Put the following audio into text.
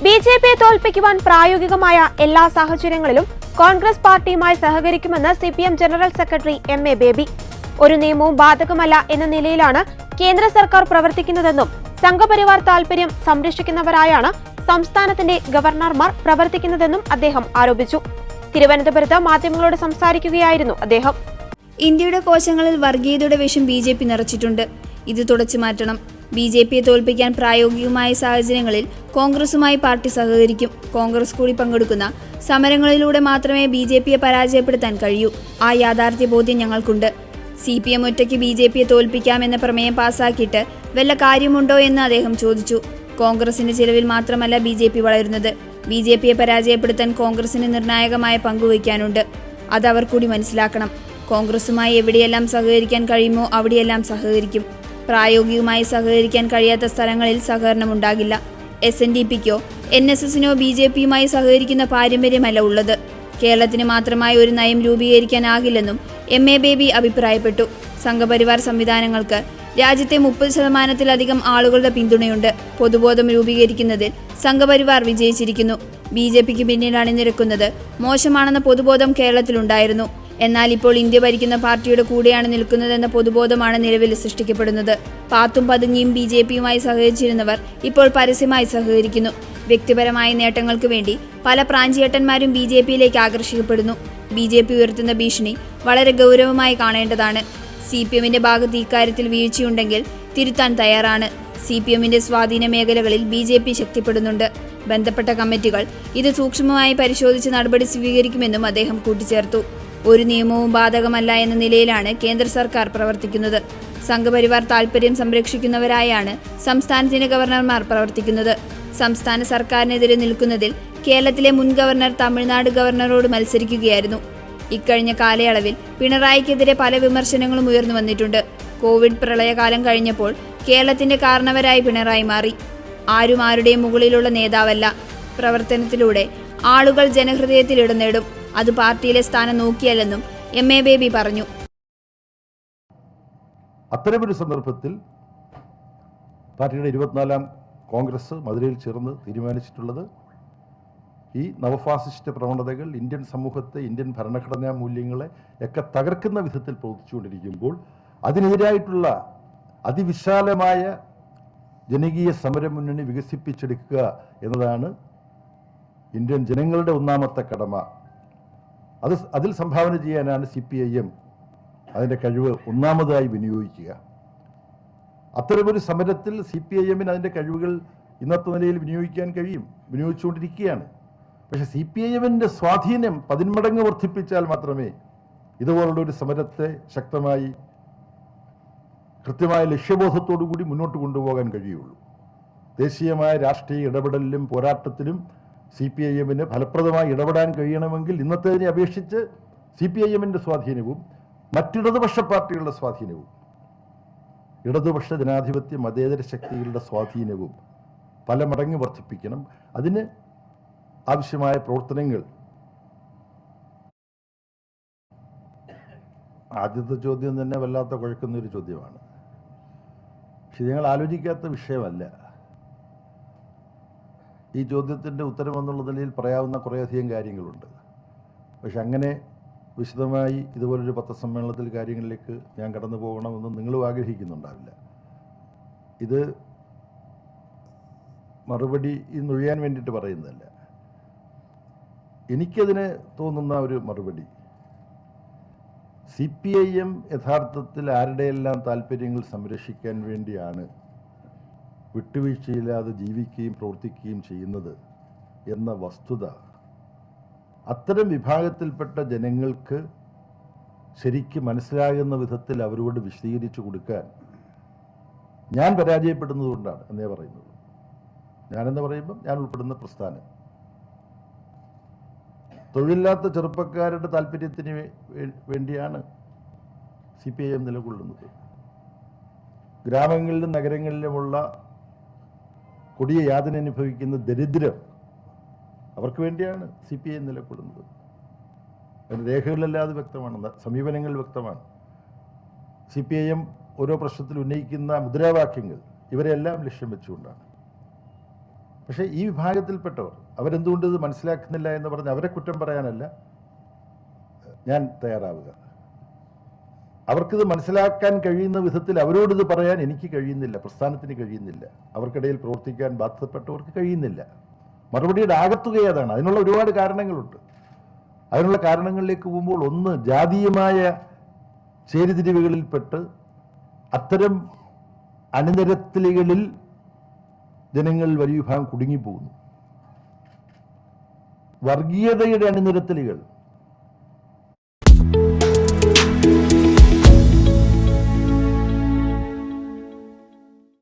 ബിജെപിയെ തോൽപ്പിക്കുവാൻ പ്രായോഗികമായ എല്ലാ സാഹചര്യങ്ങളിലും കോൺഗ്രസ് പാർട്ടിയുമായി സഹകരിക്കുമെന്ന് സിപിഎം ജനറൽ സെക്രട്ടറി എം.എ. ബേബി. ഒരു നിയമവും ബാധകമല്ല എന്ന നിലയിലാണ് കേന്ദ്ര സർക്കാർ പ്രവർത്തിക്കുന്നതെന്നും സംഘപരിവാർ താൽപര്യം സംരക്ഷിക്കുന്നവരായാണ് സംസ്ഥാനത്തിന്റെ ഗവർണർമാർ പ്രവർത്തിക്കുന്നതെന്നും അദ്ദേഹം ആരോപിച്ചു. തിരുവനന്തപുരത്ത് മാധ്യമങ്ങളോട് സംസാരിക്കുകയായിരുന്നു അദ്ദേഹം. ഇന്ത്യയുടെ കോശങ്ങളിൽ വർഗീയതയുടെ വിഷം ബിജെപി നിറച്ചിട്ടുണ്ട്. ഇത് തുടച്ചു മാറ്റണം. ബിജെപിയെ തോൽപ്പിക്കാൻ പ്രായോഗികമായ സാഹചര്യങ്ങളിൽ കോൺഗ്രസുമായി പാർട്ടി സഹകരിക്കും. കോൺഗ്രസ് കൂടി പങ്കെടുക്കുന്ന സമരങ്ങളിലൂടെ മാത്രമേ ബിജെപിയെ പരാജയപ്പെടുത്താൻ കഴിയൂ. ആ യാഥാർത്ഥ്യ ബോധ്യം ഞങ്ങൾക്കുണ്ട്. സിപിഎം ഒറ്റയ്ക്ക് ബിജെപിയെ തോൽപ്പിക്കാമെന്ന പ്രമേയം പാസാക്കിയിട്ട് വല്ല കാര്യമുണ്ടോ എന്ന് അദ്ദേഹം ചോദിച്ചു. കോൺഗ്രസിന്റെ ചിലവിൽ മാത്രമല്ല ബിജെപി വളരുന്നത്. ബിജെപിയെ പരാജയപ്പെടുത്താൻ കോൺഗ്രസിന് നിർണായകമായ പങ്കുവയ്ക്കാനുണ്ട്. അത് അവർ കൂടി മനസ്സിലാക്കണം. കോൺഗ്രസുമായി എവിടെയെല്ലാം സഹകരിക്കാൻ കഴിയുമോ അവിടെയെല്ലാം സഹകരിക്കും. പ്രായോഗികമായി സഹകരിക്കാൻ കഴിയാത്ത സ്ഥലങ്ങളിൽ സഹകരണമുണ്ടാകില്ല. SNDPക്കോ NSSനോ ബിജെപിയുമായി സഹകരിക്കുന്ന പാരമ്പര്യമല്ല ഉള്ളത്. കേരളത്തിന് മാത്രമായി ഒരു നയം രൂപീകരിക്കാനാകില്ലെന്നും എം.എ. ബേബി അഭിപ്രായപ്പെട്ടു. സംഘപരിവാർ സംവിധാനങ്ങൾക്ക് രാജ്യത്തെ 30%-ലധികം ആളുകളുടെ പിന്തുണയുണ്ട്. പൊതുബോധം രൂപീകരിക്കുന്നതിൽ സംഘപരിവാർ വിജയിച്ചിരിക്കുന്നു. ബിജെപിക്ക് പിന്നിൽ അണിനിരക്കുന്നത് മോശമാണെന്ന പൊതുബോധം കേരളത്തിലുണ്ടായിരുന്നു. എന്നാൽ ഇപ്പോൾ ഇന്ത്യ ഭരിക്കുന്ന പാർട്ടിയുടെ കൂടെയാണ് നിൽക്കുന്നതെന്ന പൊതുബോധമാണ് നിലവിൽ സൃഷ്ടിക്കപ്പെടുന്നത്. പാത്തും പതുങ്ങിയും ബിജെപിയുമായി സഹകരിച്ചിരുന്നവർ ഇപ്പോൾ പരസ്യമായി സഹകരിക്കുന്നു. വ്യക്തിപരമായ നേട്ടങ്ങൾക്ക് വേണ്ടി പല പ്രാഞ്ചിയേട്ടന്മാരും ബിജെപിയിലേക്ക് ആകർഷിക്കപ്പെടുന്നു. ബിജെപി ഉയർത്തുന്ന ഭീഷണി വളരെ ഗൗരവമായി കാണേണ്ടതാണ്. സിപിഎമ്മിന്റെ ഭാഗത്ത് ഇക്കാര്യത്തിൽ വീഴ്ചയുണ്ടെങ്കിൽ തിരുത്താൻ തയ്യാറാണ്. സിപിഎമ്മിന്റെ സ്വാധീന മേഖലകളിൽ ബിജെപി ശക്തിപ്പെടുന്നുണ്ട്. ബന്ധപ്പെട്ട കമ്മിറ്റികൾ ഇത് സൂക്ഷ്മമായി പരിശോധിച്ച് നടപടി സ്വീകരിക്കുമെന്നും അദ്ദേഹം കൂട്ടിച്ചേർത്തു. ഒരു നിയമവും ബാധകമല്ല എന്ന നിലയിലാണ് കേന്ദ്ര സർക്കാർ പ്രവർത്തിക്കുന്നത്. സംഘപരിവാർ താൽപര്യം സംരക്ഷിക്കുന്നവരായാണ് സംസ്ഥാനത്തിന്റെ ഗവർണർമാർ പ്രവർത്തിക്കുന്നത്. സംസ്ഥാന സർക്കാരിനെതിരെ നിൽക്കുന്നതിൽ കേരളത്തിലെ മുൻ ഗവർണർ തമിഴ്നാട് ഗവർണറോട് മത്സരിക്കുകയായിരുന്നു. ഇക്കഴിഞ്ഞ കാലയളവിൽ പിണറായിക്കെതിരെ പല വിമർശനങ്ങളും ഉയർന്നു വന്നിട്ടുണ്ട്. കോവിഡ് പ്രളയകാലം കഴിഞ്ഞപ്പോൾ കേരളത്തിന്റെ കാരണവരായി പിണറായി മാറി. ആരും ആരുടെയും മുകളിലുള്ള നേതാവല്ല. പ്രവർത്തനത്തിലൂടെ ആളുകൾ ജനഹൃദയത്തിൽ ഇടം നേടും. അത് പാർട്ടിയിലെ സ്ഥാനം നോക്കിയല്ലെന്നും എം.എ. ബേബി പറഞ്ഞു. അത്തരമൊരു സന്ദർഭത്തിൽ പാർട്ടിയുടെ 24-ാം കോൺഗ്രസ് മധുരയിൽ ചേർന്ന് തീരുമാനിച്ചിട്ടുള്ളത് ഈ നവഫാസിസ്റ്റ് പ്രവണതകൾ ഇന്ത്യൻ സമൂഹത്തെ, ഇന്ത്യൻ ഭരണഘടനാ മൂല്യങ്ങളെ ഒക്കെ തകർക്കുന്ന വിധത്തിൽ പ്രവർത്തിച്ചുകൊണ്ടിരിക്കുമ്പോൾ അതിനെതിരായിട്ടുള്ള അതിവിശാലമായ ജനകീയ സമരമുന്നണി വികസിപ്പിച്ചെടുക്കുക എന്നതാണ് ഇന്ത്യൻ ജനങ്ങളുടെ ഒന്നാമത്തെ കടമ. അതിൽ സംഭാവന ചെയ്യാനാണ് CPIM അതിൻ്റെ കഴിവ് ഒന്നാമതായി വിനിയോഗിക്കുക. അത്തരമൊരു സമരത്തിൽ CPIMന് അതിൻ്റെ കഴിവുകൾ ഇന്നത്തെ നിലയിൽ വിനിയോഗിക്കാൻ കഴിയും, വിനിയോഗിച്ചുകൊണ്ടിരിക്കുകയാണ്. പക്ഷെ CPIMന്റെ സ്വാധീനം 10 മടങ്ങ് വർദ്ധിപ്പിച്ചാൽ മാത്രമേ ഇതുപോലുള്ള ഒരു സമരത്തെ ശക്തമായി കൃത്യമായ ലക്ഷ്യബോധത്തോടു കൂടി മുന്നോട്ട് കൊണ്ടുപോകാൻ കഴിയുള്ളൂ. ദേശീയമായ രാഷ്ട്രീയ ഇടപെടലിലും പോരാട്ടത്തിലും CPIMന് ഫലപ്രദമായി ഇടപെടാൻ കഴിയണമെങ്കിൽ ഇന്നത്തേതിനെ അപേക്ഷിച്ച് CPIMന്റെ സ്വാധീനവും മറ്റിടതുപക്ഷ പാർട്ടികളുടെ സ്വാധീനവും, ഇടതുപക്ഷ ജനാധിപത്യ മതേതര ശക്തികളുടെ സ്വാധീനവും പല മടങ്ങ് വർദ്ധിപ്പിക്കണം. അതിന് ആവശ്യമായ പ്രവർത്തനങ്ങൾ. ആദ്യത്തെ ചോദ്യം തന്നെ വല്ലാത്ത കുഴക്കുന്നൊരു ചോദ്യമാണ്. പക്ഷെ ഞങ്ങൾ ആലോചിക്കാത്ത വിഷയമല്ല. ഈ ചോദ്യത്തിൻ്റെ ഉത്തരം എന്നുള്ള നിലയിൽ പറയാവുന്ന കുറേയധികം കാര്യങ്ങളുണ്ട്. പക്ഷെ അങ്ങനെ വിശദമായി ഇതുപോലൊരു പത്രസമ്മേളനത്തിൽ കാര്യങ്ങളിലേക്ക് ഞാൻ കടന്നു പോകണമെന്ന് നിങ്ങളും ആഗ്രഹിക്കുന്നുണ്ടാവില്ല. ഇത് മറുപടി ഇന്നൊഴിയാൻ വേണ്ടിയിട്ട് പറയുന്നതല്ല. എനിക്കതിന് തോന്നുന്ന ഒരു മറുപടി, CPIM യഥാർത്ഥത്തിൽ ആരുടെയെല്ലാം താല്പര്യങ്ങൾ സംരക്ഷിക്കാൻ വേണ്ടിയാണ് വിട്ടുവീഴ്ചയില്ലാതെ ജീവിക്കുകയും പ്രവർത്തിക്കുകയും ചെയ്യുന്നത് എന്ന വസ്തുത അത്തരം വിഭാഗത്തിൽപ്പെട്ട ജനങ്ങൾക്ക് ശരിക്കും മനസ്സിലാകുന്ന വിധത്തിൽ അവരോട് വിശദീകരിച്ചു കൊടുക്കാൻ ഞാൻ പരാജയപ്പെടുന്നതുകൊണ്ടാണ് എന്നേ പറയുന്നത്. ഞാനെന്ന് പറയുമ്പം ഞാൻ ഉൾപ്പെടുന്ന പ്രസ്ഥാനം തൊഴിലില്ലാത്ത ചെറുപ്പക്കാരുടെ താല്പര്യത്തിന് വേണ്ടിയാണ് CPIM നിലകൊള്ളുന്നത്. ഗ്രാമങ്ങളിലും നഗരങ്ങളിലുമുള്ള കൊടിയ യാതന അനുഭവിക്കുന്ന ദരിദ്രം, അവർക്ക് വേണ്ടിയാണ് CPIM നിലകൊള്ളുന്നത്. അതിന് രേഖകളിലല്ലാതെ വ്യക്തമാണ്, സമീപനങ്ങൾ വ്യക്തമാണ്. CPIM ഓരോ പ്രശ്നത്തിൽ ഉന്നയിക്കുന്ന മുദ്രാവാക്യങ്ങൾ ഇവരെല്ലാം ലക്ഷ്യം വെച്ചുകൊണ്ടാണ്. പക്ഷേ ഈ വിഭാഗത്തിൽപ്പെട്ടവർ അവരെന്തുകൊണ്ട് ഇത് മനസ്സിലാക്കുന്നില്ല എന്ന് പറഞ്ഞ് അവരെ കുറ്റം പറയാനല്ല ഞാൻ തയ്യാറാവുക. അവർക്കിത് മനസ്സിലാക്കാൻ കഴിയുന്ന വിധത്തിൽ അവരോടിത് പറയാൻ എനിക്ക് കഴിയുന്നില്ല, പ്രസ്ഥാനത്തിന് കഴിയുന്നില്ല, അവർക്കിടയിൽ പ്രവർത്തിക്കാൻ ബാധ്യതപ്പെട്ടവർക്ക് കഴിയുന്നില്ല. മറുപടിയുടെ ആകത്തുക അതാണ്. അതിനുള്ള ഒരുപാട് കാരണങ്ങളുണ്ട്. അതിനുള്ള കാരണങ്ങളിലേക്ക് പോകുമ്പോൾ ഒന്ന്, ജാതീയമായ ചേരിതിരിവുകളിൽപ്പെട്ട് അത്തരം അണിനിരത്തലുകളിൽ ജനങ്ങൾ വലിയ വിഭാഗം കുടുങ്ങിപ്പോകുന്നു. വർഗീയതയുടെ അണിനിരത്തലുകൾ